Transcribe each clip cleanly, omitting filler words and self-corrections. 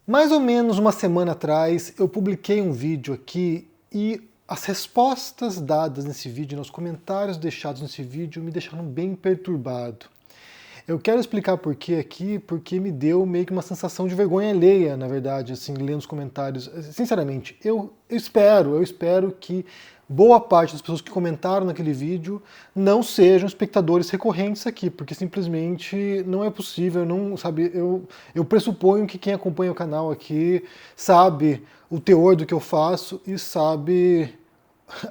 Mais ou menos uma semana atrás, eu publiquei um vídeo aqui e as respostas dadas nesse vídeo, nos comentários deixados nesse vídeo, me deixaram bem perturbado. Eu quero explicar por quê aqui, porque me deu meio que uma sensação de vergonha alheia, na verdade, assim, lendo os comentários. Sinceramente, eu espero que boa parte das pessoas que comentaram naquele vídeo não sejam espectadores recorrentes aqui, porque simplesmente não é possível, não, sabe, eu pressuponho que quem acompanha o canal aqui sabe o teor do que eu faço e sabe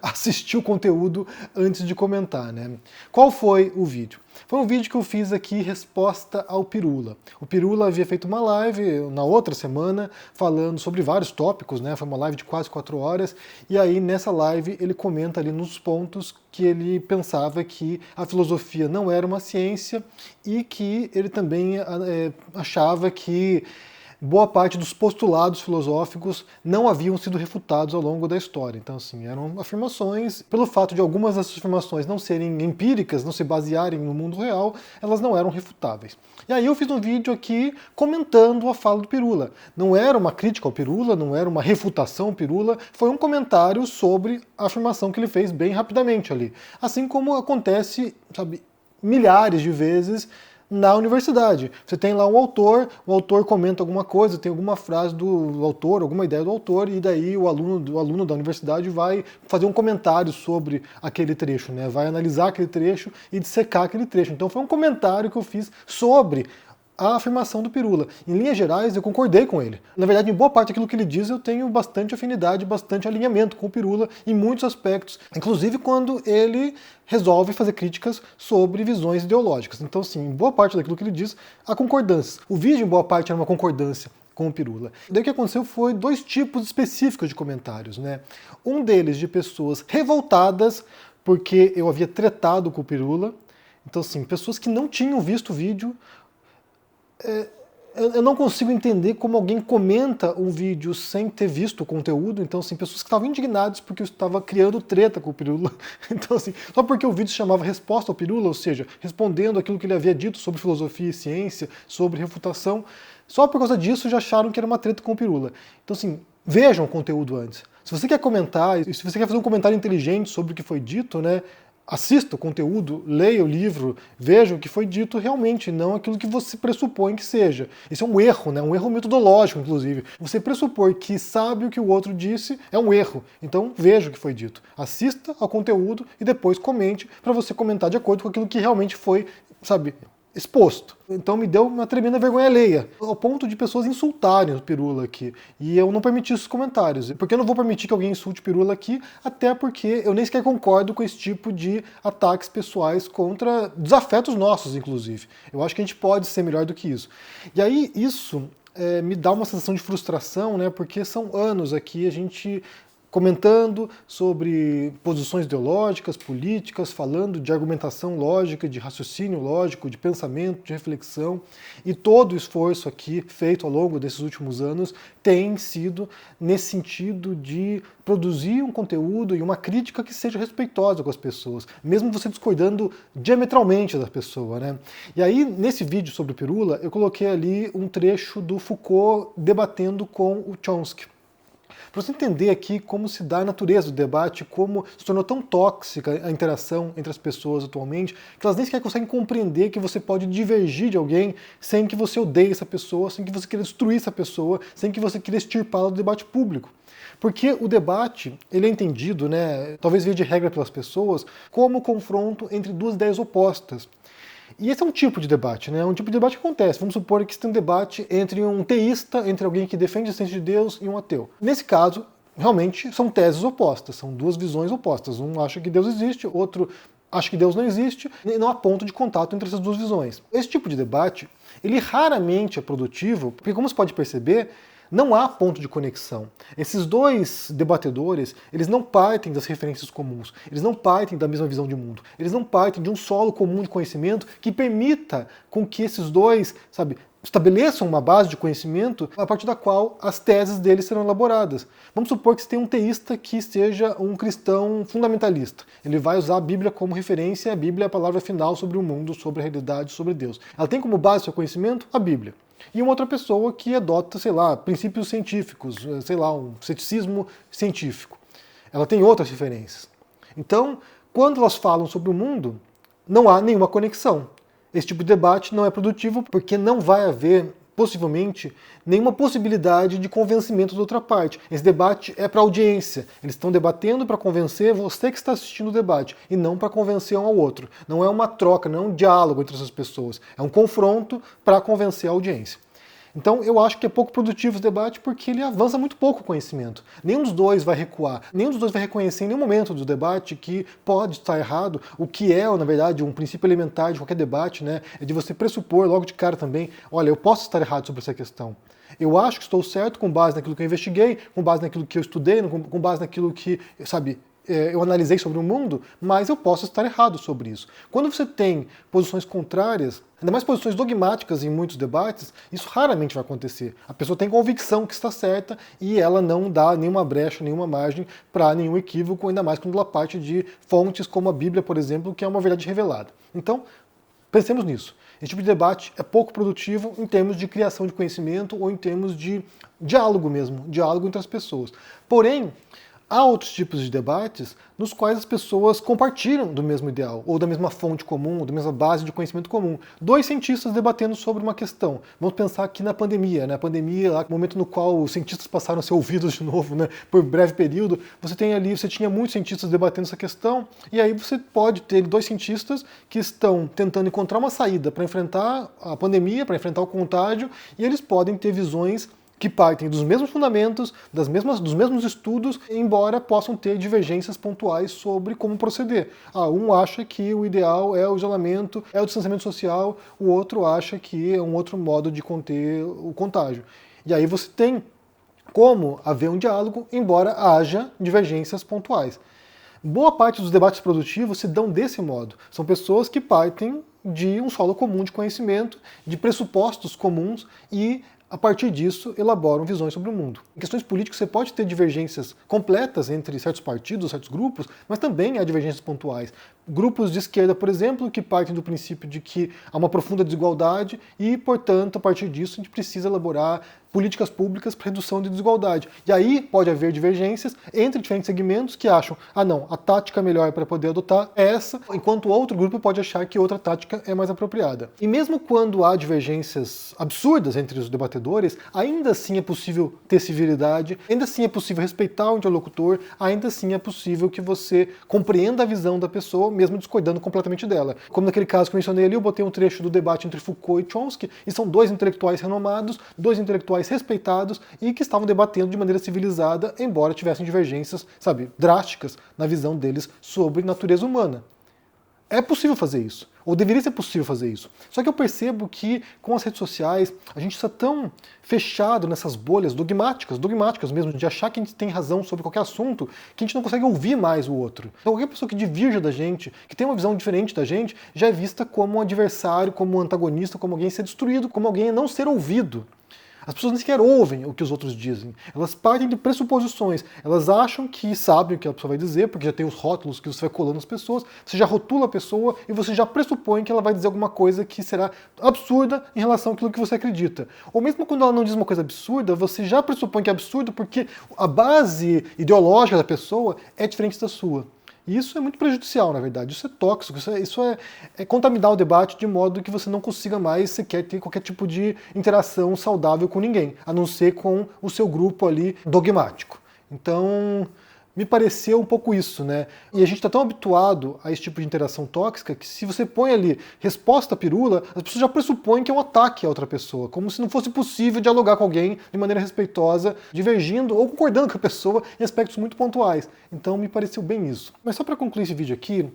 assistir o conteúdo antes de comentar, né? Qual foi o vídeo? Foi um vídeo que eu fiz aqui, resposta ao Pirula. O Pirula havia feito uma live na outra semana, falando sobre vários tópicos, né? Foi uma live de quase 4 horas, e aí nessa live ele comenta ali nos pontos que ele pensava que a filosofia não era uma ciência e que ele também achava que boa parte dos postulados filosóficos não haviam sido refutados ao longo da história. Então, assim, eram afirmações, pelo fato de algumas dessas afirmações não serem empíricas, não se basearem no mundo real, elas não eram refutáveis. E aí eu fiz um vídeo aqui comentando a fala do Pirula. Não era uma crítica ao Pirula, não era uma refutação ao Pirula, foi um comentário sobre a afirmação que ele fez bem rapidamente ali. Assim como acontece, sabe, milhares de vezes na universidade. Você tem lá um autor, o autor comenta alguma coisa, tem alguma frase do autor, alguma ideia do autor, e daí o aluno da universidade vai fazer um comentário sobre aquele trecho, né? Vai analisar aquele trecho e dissecar aquele trecho. Então foi um comentário que eu fiz sobre a afirmação do Pirula. Em linhas gerais, eu concordei com ele. Na verdade, em boa parte daquilo que ele diz, eu tenho bastante afinidade, bastante alinhamento com o Pirula em muitos aspectos, inclusive quando ele resolve fazer críticas sobre visões ideológicas. Então, sim, em boa parte daquilo que ele diz, há concordâncias. O vídeo, em boa parte, era uma concordância com o Pirula. Daí o que aconteceu foi 2 tipos específicos de comentários, né? Um deles de pessoas revoltadas porque eu havia tretado com o Pirula. Então, assim, pessoas que não tinham visto o vídeo. Eu não consigo entender como alguém comenta um vídeo sem ter visto o conteúdo. Então, assim, pessoas que estavam indignadas porque eu estava criando treta com o Pirula. Então, assim, só porque o vídeo se chamava Resposta ao Pirula, ou seja, respondendo aquilo que ele havia dito sobre filosofia e ciência, sobre refutação, só por causa disso já acharam que era uma treta com o Pirula. Então, assim, vejam o conteúdo antes. Se você quer comentar, e se você quer fazer um comentário inteligente sobre o que foi dito, né, assista o conteúdo, leia o livro, veja o que foi dito realmente, não aquilo que você pressupõe que seja. Isso é um erro, né? Um erro metodológico, inclusive. Você pressupor que sabe o que o outro disse é um erro. Então veja o que foi dito. Assista ao conteúdo e depois comente para você comentar de acordo com aquilo que realmente foi, sabe, exposto. Então me deu uma tremenda vergonha alheia, ao ponto de pessoas insultarem o Pirula aqui. E eu não permiti esses comentários. Porque eu não vou permitir que alguém insulte o Pirula aqui, até porque eu nem sequer concordo com esse tipo de ataques pessoais contra desafetos nossos, inclusive. Eu acho que a gente pode ser melhor do que isso. E aí isso me dá uma sensação de frustração, né? Porque são anos aqui a gente comentando sobre posições ideológicas, políticas, falando de argumentação lógica, de raciocínio lógico, de pensamento, de reflexão, e todo o esforço aqui feito ao longo desses últimos anos tem sido nesse sentido de produzir um conteúdo e uma crítica que seja respeitosa com as pessoas, mesmo você discordando diametralmente da pessoa, né? E aí, nesse vídeo sobre o Pirula, eu coloquei ali um trecho do Foucault debatendo com o Chomsky. Para você entender aqui como se dá a natureza do debate, como se tornou tão tóxica a interação entre as pessoas atualmente, que elas nem sequer conseguem compreender que você pode divergir de alguém sem que você odeie essa pessoa, sem que você queira destruir essa pessoa, sem que você queira extirpá-la do debate público. Porque o debate, ele é entendido, né, talvez via de regra pelas pessoas, como confronto entre 2 ideias opostas. E esse é um tipo de debate, né? Um tipo de debate que acontece. Vamos supor que você tem um debate entre um teísta, entre alguém que defende a existência de Deus e um ateu. Nesse caso, realmente são teses opostas, são 2 visões opostas. Um acha que Deus existe, outro acha que Deus não existe, e não há ponto de contato entre essas 2 visões. Esse tipo de debate, ele raramente é produtivo, porque como você pode perceber, não há ponto de conexão. Esses 2 debatedores, eles não partem das referências comuns, eles não partem da mesma visão de mundo, eles não partem de um solo comum de conhecimento que permita com que esses 2, sabe, estabeleçam uma base de conhecimento a partir da qual as teses deles serão elaboradas. Vamos supor que você tem um teísta que seja um cristão fundamentalista. Ele vai usar a Bíblia como referência, a Bíblia é a palavra final sobre o mundo, sobre a realidade, sobre Deus. Ela tem como base seu conhecimento a Bíblia. e uma outra pessoa que adota, sei lá, princípios científicos, sei lá, um ceticismo científico. Ela tem outras referências. Então, quando elas falam sobre o mundo, não há nenhuma conexão. Esse tipo de debate não é produtivo porque não vai haver, possivelmente, nenhuma possibilidade de convencimento da outra parte. Esse debate é para audiência. Eles estão debatendo para convencer você que está assistindo o debate e não para convencer um ao outro. Não é uma troca, não é um diálogo entre essas pessoas. É um confronto para convencer a audiência. Então eu acho que é pouco produtivo esse debate porque ele avança muito pouco o conhecimento. Nenhum dos dois vai recuar, nenhum dos dois vai reconhecer em nenhum momento do debate que pode estar errado, o que é, na verdade, um princípio elementar de qualquer debate, né? É de você pressupor logo de cara também, olha, eu posso estar errado sobre essa questão. Eu acho que estou certo com base naquilo que eu investiguei, com base naquilo que eu estudei, com base naquilo que, sabe, eu analisei sobre o mundo, mas eu posso estar errado sobre isso. Quando você tem posições contrárias, ainda mais posições dogmáticas em muitos debates, isso raramente vai acontecer. A pessoa tem convicção que está certa e ela não dá nenhuma brecha, nenhuma margem para nenhum equívoco, ainda mais quando ela parte de fontes como a Bíblia, por exemplo, que é uma verdade revelada. Então, pensemos nisso. Esse tipo de debate é pouco produtivo em termos de criação de conhecimento ou em termos de diálogo mesmo, diálogo entre as pessoas. Porém, há outros tipos de debates nos quais as pessoas compartilham do mesmo ideal, ou da mesma fonte comum, ou da mesma base de conhecimento comum. Dois cientistas debatendo sobre uma questão. Vamos pensar aqui na pandemia, né? A pandemia, lá, no momento no qual os cientistas passaram a ser ouvidos de novo, né? Por breve período, você tinha muitos cientistas debatendo essa questão, e aí você pode ter dois cientistas que estão tentando encontrar uma saída para enfrentar a pandemia, para enfrentar o contágio, e eles podem ter visões que partem dos mesmos fundamentos, dos mesmos estudos, embora possam ter divergências pontuais sobre como proceder. Um acha que o ideal é o isolamento, é o distanciamento social, o outro acha que é um outro modo de conter o contágio. E aí você tem como haver um diálogo, embora haja divergências pontuais. Boa parte dos debates produtivos se dão desse modo. São pessoas que partem de um solo comum de conhecimento, de pressupostos comuns e a partir disso, elaboram visões sobre o mundo. Em questões políticas, você pode ter divergências completas entre certos partidos, certos grupos, mas também há divergências pontuais. Grupos de esquerda, por exemplo, que partem do princípio de que há uma profunda desigualdade e, portanto, a partir disso, a gente precisa elaborar políticas públicas para redução de desigualdade. E aí pode haver divergências entre diferentes segmentos que acham, não, a tática melhor para poder adotar é essa, enquanto outro grupo pode achar que outra tática é mais apropriada. E mesmo quando há divergências absurdas entre os debatedores, ainda assim é possível ter civilidade, ainda assim é possível respeitar o interlocutor, ainda assim é possível que você compreenda a visão da pessoa, mesmo discordando completamente dela. Como naquele caso que eu mencionei ali, eu botei um trecho do debate entre Foucault e Chomsky, e são dois intelectuais renomados, dois intelectuais respeitados e que estavam debatendo de maneira civilizada, embora tivessem divergências, drásticas na visão deles sobre natureza humana. É possível fazer isso, ou deveria ser possível fazer isso. Só que eu percebo que com as redes sociais a gente está tão fechado nessas bolhas dogmáticas mesmo, de achar que a gente tem razão sobre qualquer assunto, que a gente não consegue ouvir mais o outro. Então qualquer pessoa que divirja da gente, que tem uma visão diferente da gente, já é vista como um adversário, como um antagonista, como alguém a ser destruído, como alguém a não ser ouvido. As pessoas nem sequer ouvem o que os outros dizem. Elas partem de pressuposições. Elas acham que sabem o que a pessoa vai dizer, porque já tem os rótulos que você vai colando as pessoas, você já rotula a pessoa e você já pressupõe que ela vai dizer alguma coisa que será absurda em relação àquilo que você acredita. Ou mesmo quando ela não diz uma coisa absurda, você já pressupõe que é absurdo porque a base ideológica da pessoa é diferente da sua. E isso é muito prejudicial, na verdade. Isso é tóxico, isso é contaminar o debate de modo que você não consiga mais sequer ter qualquer tipo de interação saudável com ninguém, a não ser com o seu grupo ali dogmático. Então, me pareceu um pouco isso, né? E a gente está tão habituado a esse tipo de interação tóxica que se você põe ali resposta pirula, as pessoas já pressupõem que é um ataque a outra pessoa, como se não fosse possível dialogar com alguém de maneira respeitosa, divergindo ou concordando com a pessoa em aspectos muito pontuais. Então me pareceu bem isso. Mas só para concluir esse vídeo aqui,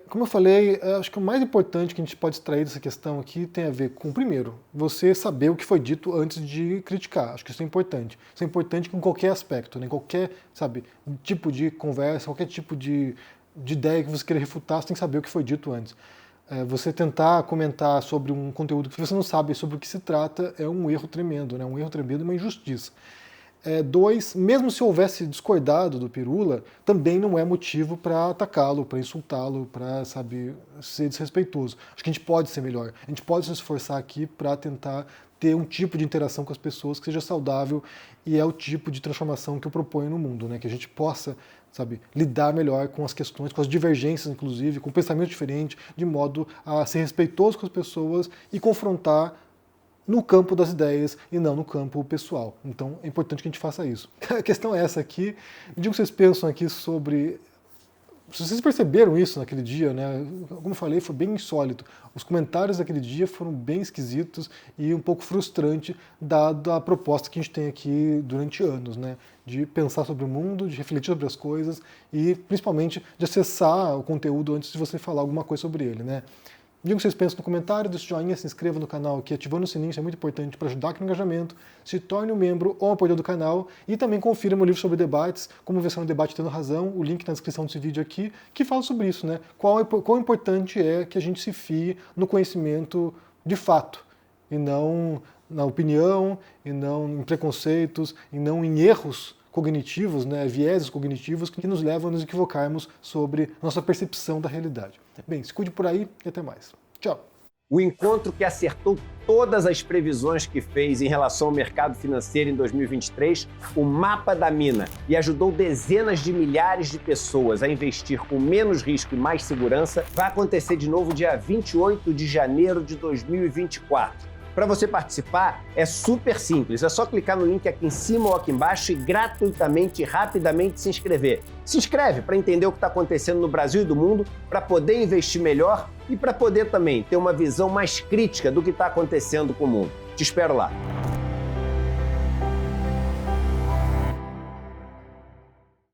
como eu falei, acho que o mais importante que a gente pode extrair dessa questão aqui tem a ver com, primeiro, você saber o que foi dito antes de criticar. Acho que isso é importante. Isso é importante em qualquer aspecto, né? Em qualquer, tipo de conversa, qualquer tipo de ideia que você queira refutar, você tem que saber o que foi dito antes. Você tentar comentar sobre um conteúdo que você não sabe sobre o que se trata é um erro tremendo, né? Um erro tremendo e uma injustiça. Dois, mesmo se houvesse discordado do Pirula, também não é motivo para atacá-lo, para insultá-lo, para, ser desrespeitoso. Acho que a gente pode ser melhor. A gente pode se esforçar aqui para tentar ter um tipo de interação com as pessoas que seja saudável, e é o tipo de transformação que eu proponho no mundo, né? Que a gente possa, sabe, lidar melhor com as questões, com as divergências, inclusive, com pensamento diferente, de modo a ser respeitoso com as pessoas e confrontar no campo das ideias e não no campo pessoal. Então é importante que a gente faça isso. A questão é essa aqui. Me diga o que vocês pensam aqui sobre... Se vocês perceberam isso naquele dia, né? Como eu falei, foi bem insólito. Os comentários daquele dia foram bem esquisitos e um pouco frustrante, dada a proposta que a gente tem aqui durante anos, né? De pensar sobre o mundo, de refletir sobre as coisas e, principalmente, de acessar o conteúdo antes de você falar alguma coisa sobre ele, né? Diga o que vocês pensam no comentário, deixe o joinha, se inscreva no canal aqui, ativando o sininho, isso é muito importante para ajudar aqui no engajamento. Se torne um membro ou um apoiador do canal e também confira meu livro sobre debates, Como Vencer um Debate Tendo Razão, o link na descrição desse vídeo aqui, que fala sobre isso, né? Quão importante é que a gente se fie no conhecimento de fato, e não na opinião, e não em preconceitos, e não em erros cognitivos, né, vieses cognitivos que nos levam a nos equivocarmos sobre nossa percepção da realidade. Bem, se cuide por aí e até mais. Tchau! O encontro que acertou todas as previsões que fez em relação ao mercado financeiro em 2023, o Mapa da Mina, e ajudou dezenas de milhares de pessoas a investir com menos risco e mais segurança, vai acontecer de novo dia 28 de janeiro de 2024. Para você participar, é super simples, é só clicar no link aqui em cima ou aqui embaixo e gratuitamente e rapidamente se inscrever. Se inscreve para entender o que está acontecendo no Brasil e do mundo, para poder investir melhor e para poder também ter uma visão mais crítica do que está acontecendo com o mundo. Te espero lá.